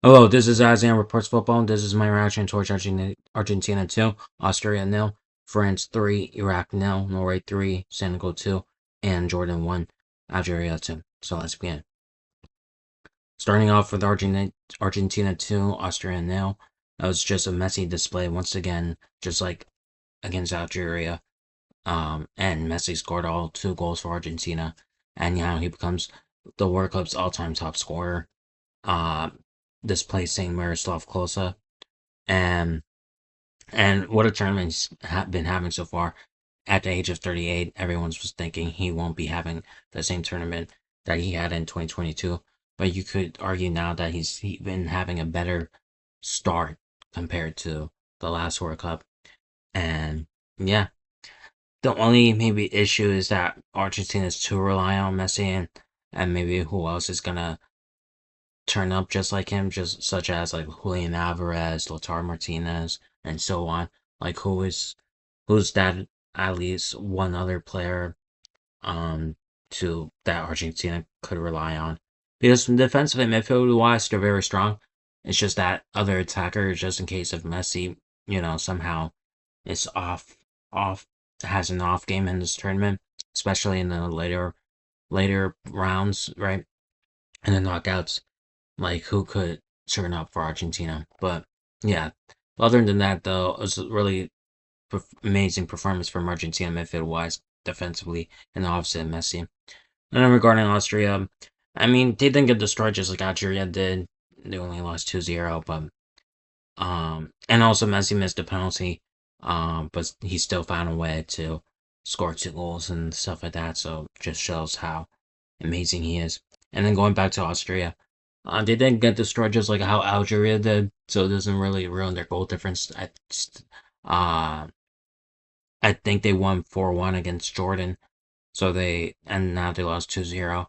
Hello, this is Azian Reports Football. This is my reaction towards Argentina 2, Austria nil, France 3, Iraq nil, Norway 3, Senegal 2, and Jordan 1, Algeria 2. So let's begin. Starting off with Argentina 2, Austria nil. That was just a messy display once again, just like against Algeria. And Messi scored all 2 goals for Argentina, and now he becomes the World Cup's all-time top scorer. Uh, Displacing Miroslav Klose. And what a tournament he's been having so far. At the age of 38, everyone was thinking he won't be having the same tournament that he had in 2022. But you could argue now that he's been having a better start compared to the last World Cup. And yeah, the only maybe issue is that Argentina is too reliant on Messi, and maybe who else is gonna turn up just like him, just such as like Julian Alvarez, Lautaro Martinez, and so on. Like who's that at least one other player to that Argentina could rely on. Because defensively midfield wise they're very strong. It's just that other attacker, just in case of Messi, somehow is off has an off game in this tournament, especially in the later rounds, right? And the knockouts, like who could turn up for Argentina. But yeah, other than that, though, it was a really amazing performance from Argentina midfield wise, defensively, and obviously Messi. And then regarding Austria, I mean, they didn't get destroyed just like Algeria did. They only lost 2-0, but and also Messi missed a penalty, but he still found a way to score 2 goals and stuff like that. So just shows how amazing he is. And then going back to Austria, they didn't get destroyed just like how Algeria did, so it doesn't really ruin their goal difference. Uh, I think they won 4-1 against Jordan, and now they lost 2-0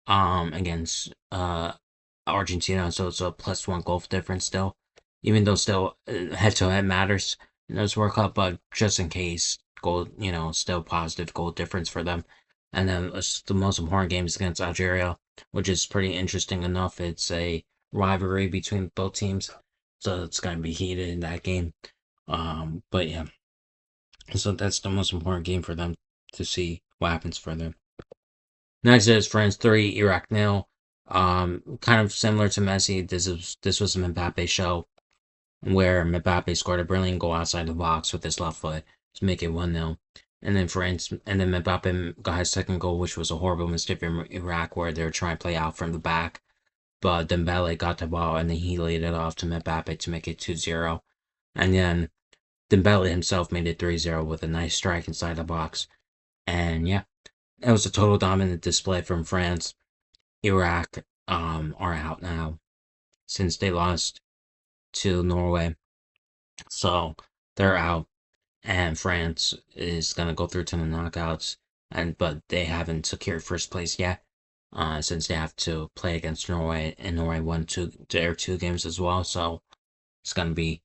against Argentina, so it's a +1 goal difference still, even though still head to head matters in this World Cup, but just in case, goal, still positive goal difference for them. And then the most important game is against Algeria, which is pretty interesting enough. It's a rivalry between both teams, so it's gonna be heated in that game. But yeah, so that's the most important game for them to see what happens for them. Next is France 3, Iraq nil. Kind of similar to Messi. This was a Mbappe show where Mbappe scored a brilliant goal outside the box with his left foot to make it 1-0. And then Mbappe got his second goal, which was a horrible mistake from Iraq, where they were trying to play out from the back. But Dembele got the ball and then he laid it off to Mbappe to make it 2-0. And then Dembele himself made it 3-0 with a nice strike inside the box. And yeah, it was a total dominant display from France. Iraq are out now since they lost to Norway. So they're out, and France is gonna go through to the knockouts, but they haven't secured first place yet, since they have to play against Norway, and Norway won their 2 games as well. So it's gonna be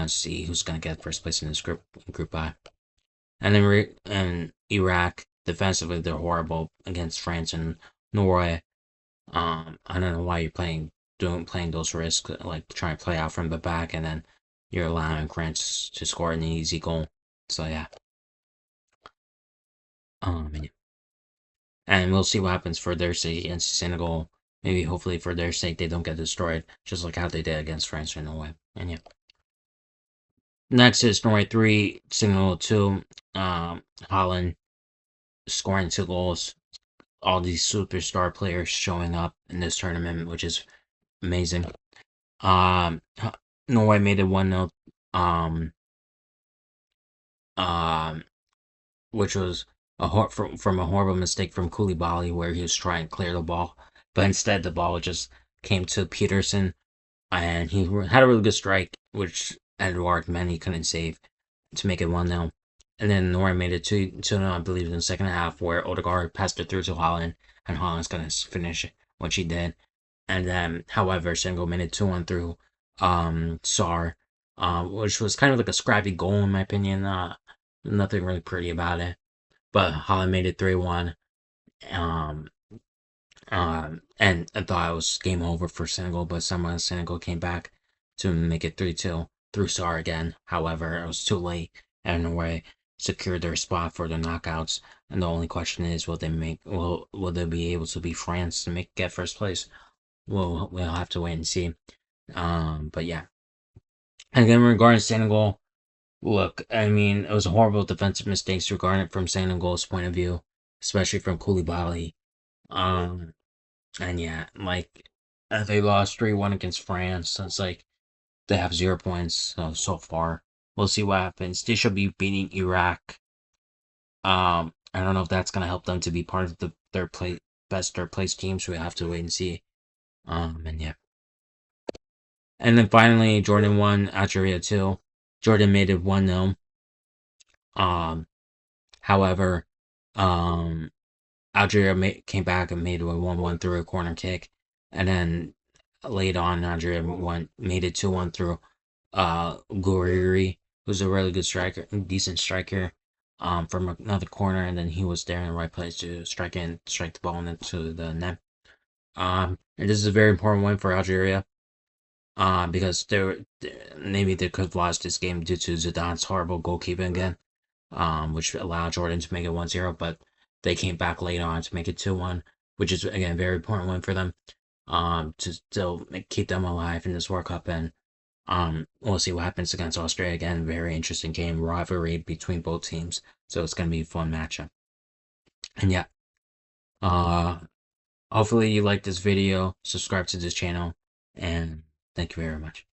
see who's gonna get first place in this group I. And then Iraq defensively they're horrible against France and Norway. I don't know why you're playing those risks, like trying to play out from the back, and then you're allowing France to score an easy goal. So yeah, yeah. And we'll see what happens for their sake against Senegal. Maybe hopefully for their sake they don't get destroyed, just like how they did against France in Norway. And yeah. Next is Norway 3, Senegal 2. Holland scoring 2 goals. All these superstar players showing up in this tournament, which is amazing. Um, Norway made it 1-0. Um, um, which was from a horrible mistake from Koulibaly, where he was trying to clear the ball, but instead the ball just came to Peterson, and he had a really good strike, which Edouard Mendy couldn't save to make it 1-0. And then Norway made it 2-0, I believe, in the second half, where Odegaard passed it through to Holland, and Holland's gonna finish it, which he did. And then, however, Senegal made it 2-1 through Sar, which was kind of like a scrappy goal in my opinion. Nothing really pretty about it. But Holland made it 3-1. Um, And I thought it was game over for Senegal, but somehow Senegal came back to make it 3-2 through Sar again. However, it was too late, and Norway secured their spot for the knockouts. And the only question is, will they be able to beat France to get first place? We'll have to wait and see. But yeah. And again, regarding Senegal, look, I mean, it was a horrible defensive mistakes regarding it from Senegal's point of view, especially from Koulibaly. Um, and yeah, like they lost 3-1 against France. So it's like they have 0 points so far. We'll see what happens. They should be beating Iraq. I don't know if that's gonna help them to be part of the best third place team. So we have to wait and see. And yeah. And then finally, Jordan won, Algeria 2. Jordan made it 1-0. However, um, Algeria came back and made it 1-1 through a corner kick. And then later on, Algeria made it 2-1 through Guriri, who's a really good striker, decent striker, from another corner. And then he was there in the right place to strike the ball into the net. And this is a very important win for Algeria. Because maybe they could have lost this game due to Zidane's horrible goalkeeping again, which allowed Jordan to make it 1-0, but they came back late on to make it 2-1, which is again a very important win for them, to still keep them alive in this World Cup. And we'll see what happens against Austria again. Very interesting game, rivalry between both teams, so it's gonna be a fun matchup. And yeah, uh, hopefully you like this video, subscribe to this channel, and thank you very much.